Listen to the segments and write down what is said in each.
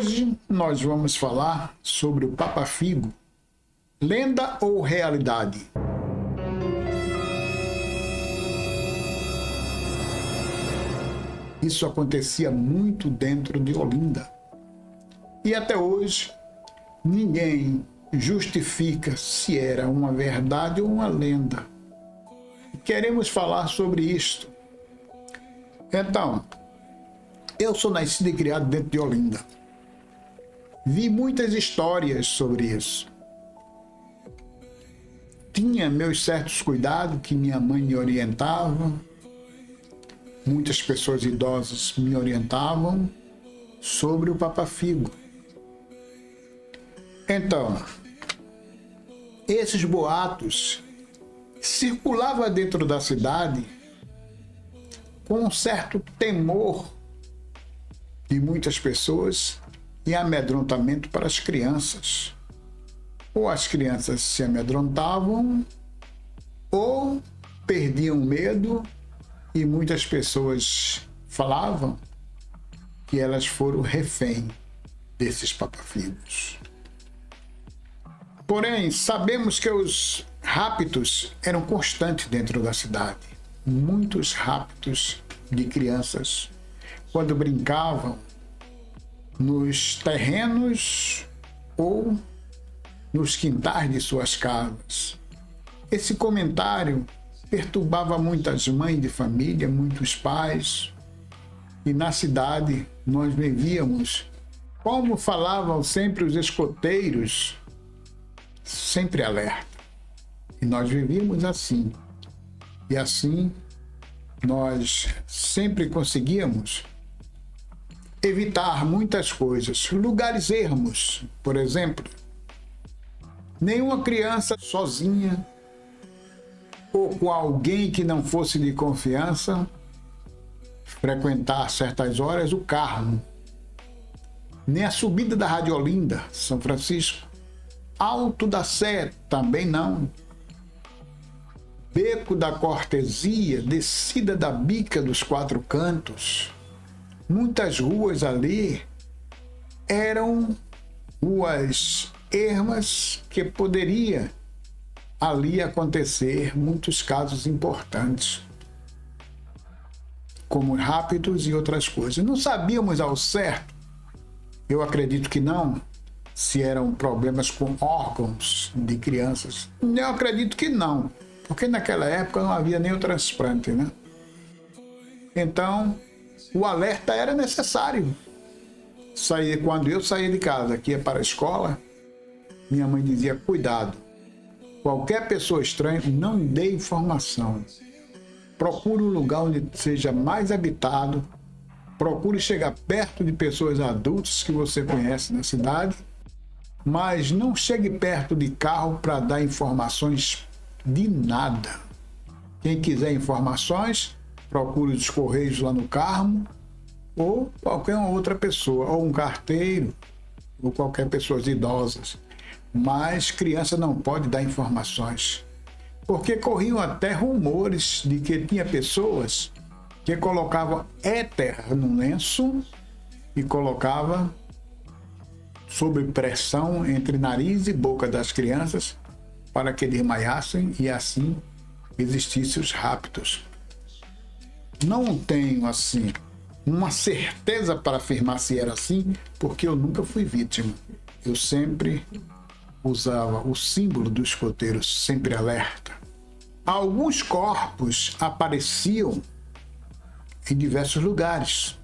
Hoje nós vamos falar sobre o Papa Figo. Lenda ou realidade? Isso acontecia muito dentro de Olinda. E até hoje, ninguém justifica se era uma verdade ou uma lenda. Queremos falar sobre isto. Então, eu sou nascido e criado dentro de Olinda. Vi muitas histórias sobre isso. Tinha meus certos cuidados que minha mãe me orientava. Muitas pessoas idosas me orientavam sobre o Papa Figo. Então, esses boatos circulavam dentro da cidade com um certo temor de muitas pessoas e amedrontamento para as crianças. Ou as crianças se amedrontavam, ou perdiam medo, e muitas pessoas falavam que elas foram refém desses papafigos. Porém, sabemos que os raptos eram constantes dentro da cidade. Muitos raptos de crianças, quando brincavam nos terrenos ou nos quintais de suas casas. Esse comentário perturbava muitas mães de família, muitos pais, e na cidade nós vivíamos, como falavam sempre os escoteiros, sempre alerta. E nós vivíamos assim. E assim nós sempre conseguíamos evitar muitas coisas. Lugares ermos, por exemplo. Nenhuma criança sozinha ou com alguém que não fosse de confiança frequentar certas horas o Carmo. Nem a subida da Rádio Olinda, São Francisco. Alto da Sé, também não. Beco da Cortesia, descida da Bica dos Quatro Cantos. Muitas ruas ali eram ruas ermas que poderia ali acontecer muitos casos importantes, como rápidos e outras coisas. Não sabíamos ao certo, eu acredito que não, se eram problemas com órgãos de crianças. Eu acredito que não, porque naquela época não havia nem o transplante, né? Então, o alerta era necessário. Quando eu saía de casa, que ia para a escola, minha mãe dizia, cuidado, qualquer pessoa estranha, não dê informação. Procure um lugar onde seja mais habitado, procure chegar perto de pessoas adultas que você conhece na cidade, mas não chegue perto de carro para dar informações de nada. Quem quiser informações, procure os Correios lá no Carmo, ou qualquer outra pessoa, ou um carteiro, ou qualquer pessoa idosas. Mas criança não pode dar informações, porque corriam até rumores de que tinha pessoas que colocavam éter no lenço e colocavam sob pressão entre nariz e boca das crianças para que desmaiassem e assim existissem os raptos. Não tenho assim uma certeza para afirmar se era assim, porque eu nunca fui vítima. Eu sempre usava o símbolo do escoteiro, sempre alerta. Alguns corpos apareciam em diversos lugares.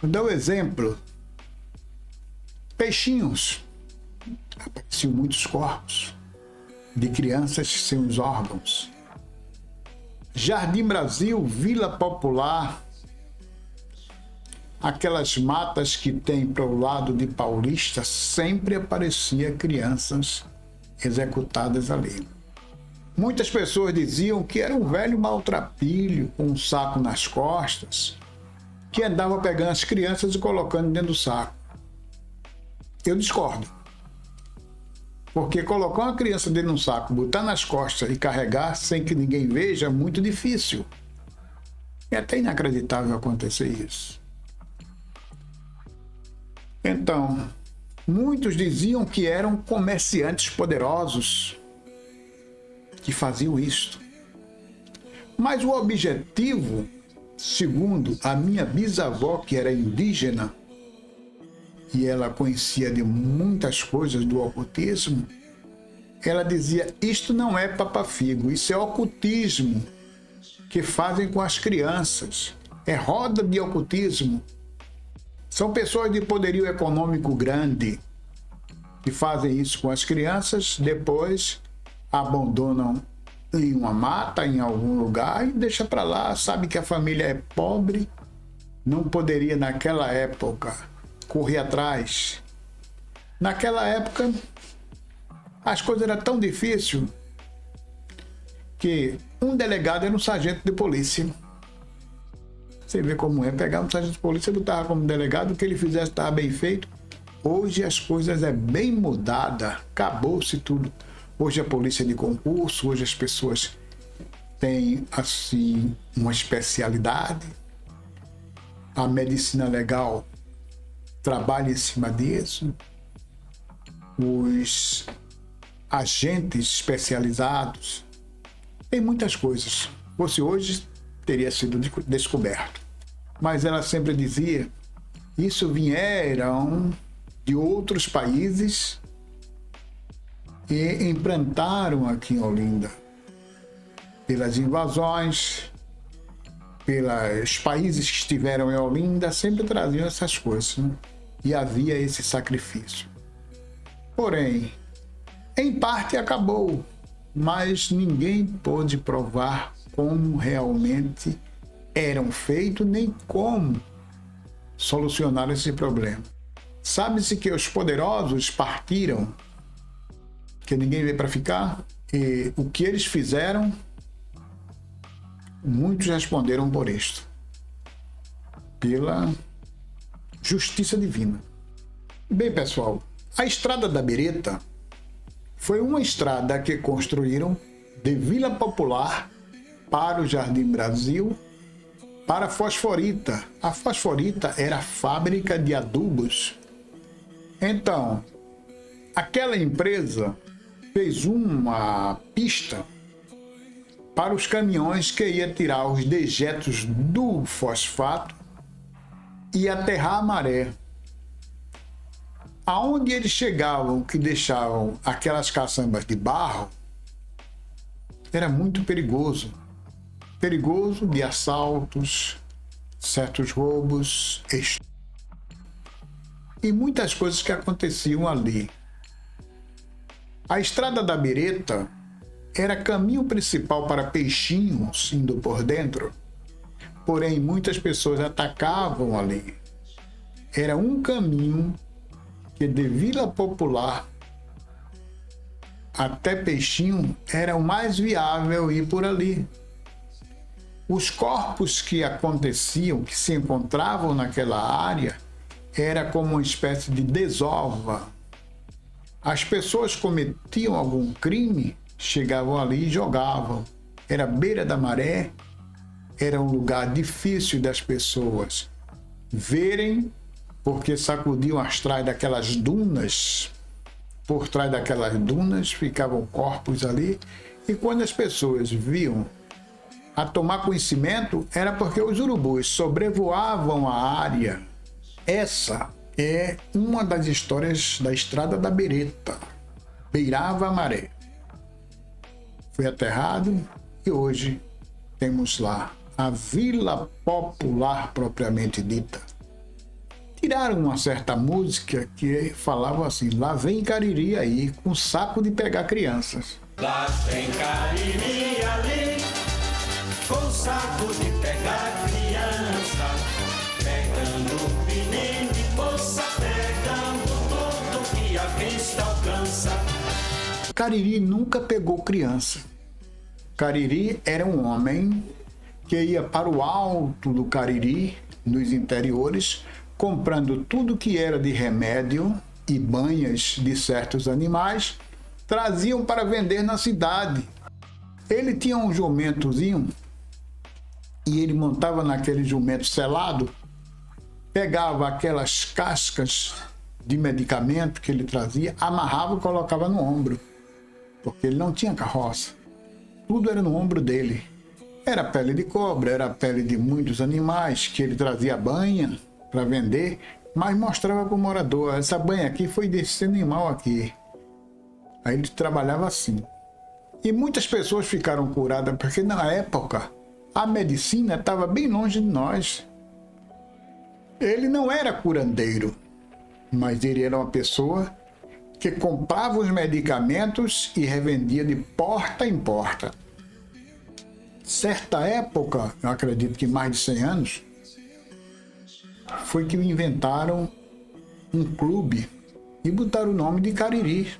Vou dar um exemplo. Peixinhos. Apareciam muitos corpos de crianças sem os órgãos. Jardim Brasil, Vila Popular, aquelas matas que tem para o lado de Paulista, sempre aparecia crianças executadas ali. Muitas pessoas diziam que era um velho maltrapilho com um saco nas costas, que andava pegando as crianças e colocando dentro do saco. Eu discordo. Porque colocar uma criança dentro de um saco, botar nas costas e carregar sem que ninguém veja é muito difícil. É até inacreditável acontecer isso. Então, muitos diziam que eram comerciantes poderosos que faziam isto. Mas o objetivo, segundo a minha bisavó, que era indígena, e ela conhecia de muitas coisas do ocultismo, ela dizia: isto não é papafigo, isso é ocultismo que fazem com as crianças. É roda de ocultismo. São pessoas de poderio econômico grande que fazem isso com as crianças, depois abandonam em uma mata, em algum lugar, e deixa para lá. Sabe que a família é pobre, não poderia naquela época correr atrás. Naquela época as coisas eram tão difíceis que um delegado era um sargento de polícia. Você vê como é, pegar um sargento de polícia, botar como delegado, o que ele fizesse estava bem feito. Hoje as coisas é bem mudada, acabou-se tudo. Hoje a polícia é de concurso, hoje as pessoas têm assim uma especialidade. A medicina legal trabalha em cima disso. Os agentes especializados, tem muitas coisas. Se fosse hoje, teria sido descoberto. Mas ela sempre dizia: isso vieram de outros países e implantaram aqui em Olinda. Pelas invasões, pelos países que estiveram em Olinda, sempre traziam essas coisas, né? E havia esse sacrifício. Porém, em parte acabou, mas ninguém pôde provar como realmente eram feitos, nem como solucionar esse problema. Sabe-se que os poderosos partiram, que ninguém veio para ficar, e o que eles fizeram, muitos responderam por isto, pela justiça divina. Bem, pessoal, a Estrada da Bireta foi uma estrada que construíram de Vila Popular para o Jardim Brasil, para a Fosforita. A Fosforita era a fábrica de adubos. Então, aquela empresa fez uma pista para os caminhões que ia tirar os dejetos do fosfato e aterrar a maré. Aonde eles chegavam, que deixavam aquelas caçambas de barro, era muito perigoso. Perigoso de assaltos, certos roubos e muitas coisas que aconteciam ali. A Estrada da Bireta era caminho principal para Peixinhos, indo por dentro, porém muitas pessoas atacavam ali. Era um caminho que de Vila Popular até Peixinho era o mais viável ir por ali. Os corpos que aconteciam, que se encontravam naquela área, era como uma espécie de desova. As pessoas cometiam algum crime, chegavam ali e jogavam. Era beira da maré, era um lugar difícil das pessoas verem, porque sacudiam atrás daquelas dunas. Por trás daquelas dunas ficavam corpos ali, e quando as pessoas viam a tomar conhecimento, era porque os urubus sobrevoavam a área. Essa é uma das histórias da Estrada da Bireta. Beirava a maré. Foi aterrado e hoje temos lá a Vila Popular propriamente dita. Tiraram uma certa música que falava assim: lá vem Cariri aí, com saco de pegar crianças. Lá vem Cariri ali, com saco de pegar criança, pegando menino e moça, pegando tudo que a vista alcança. Cariri nunca pegou criança. Cariri era um homem que ia para o alto do Cariri, nos interiores, comprando tudo que era de remédio e banhas de certos animais, traziam para vender na cidade. Ele tinha um jumentozinho e ele montava naquele jumento selado, pegava aquelas cascas de medicamento que ele trazia, amarrava e colocava no ombro, porque ele não tinha carroça. Tudo era no ombro dele. Era pele de cobra, era pele de muitos animais que ele trazia banha para vender, mas mostrava para o morador: essa banha aqui foi desse animal aqui. Aí ele trabalhava assim. E muitas pessoas ficaram curadas, porque na época a medicina estava bem longe de nós. Ele não era curandeiro, mas ele era uma pessoa que comprava os medicamentos e revendia de porta em porta. Certa época, eu acredito que mais de 100 anos, foi que inventaram um clube e botaram o nome de Cariri.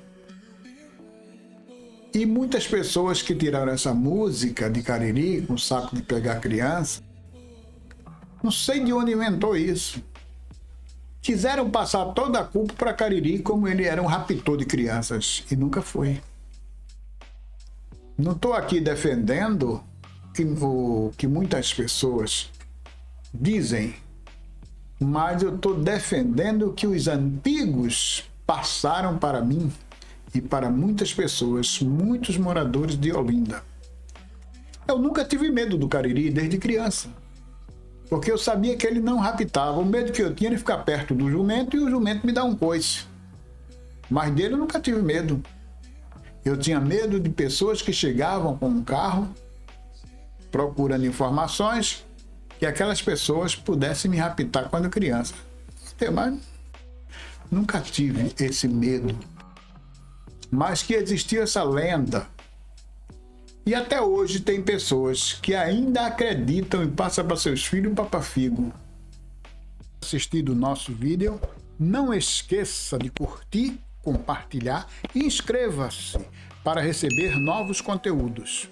E muitas pessoas que tiraram essa música de Cariri, com saco de pegar criança, não sei de onde inventou isso. Quiseram passar toda a culpa para Cariri, como ele era um raptor de crianças, e nunca foi. Não estou aqui defendendo o que muitas pessoas dizem, mas eu estou defendendo o que os antigos passaram para mim e para muitas pessoas, muitos moradores de Olinda. Eu nunca tive medo do Cariri desde criança, porque eu sabia que ele não raptava. O medo que eu tinha era ficar perto do jumento e o jumento me dar um coice. Mas dele eu nunca tive medo. Eu tinha medo de pessoas que chegavam com um carro procurando informações que aquelas pessoas pudessem me raptar quando criança. Mas nunca tive esse medo. Mas que existiu essa lenda. E até hoje tem pessoas que ainda acreditam e passam para seus filhos papafigo. Assistir o nosso vídeo, não esqueça de curtir, compartilhar e inscreva-se para receber novos conteúdos.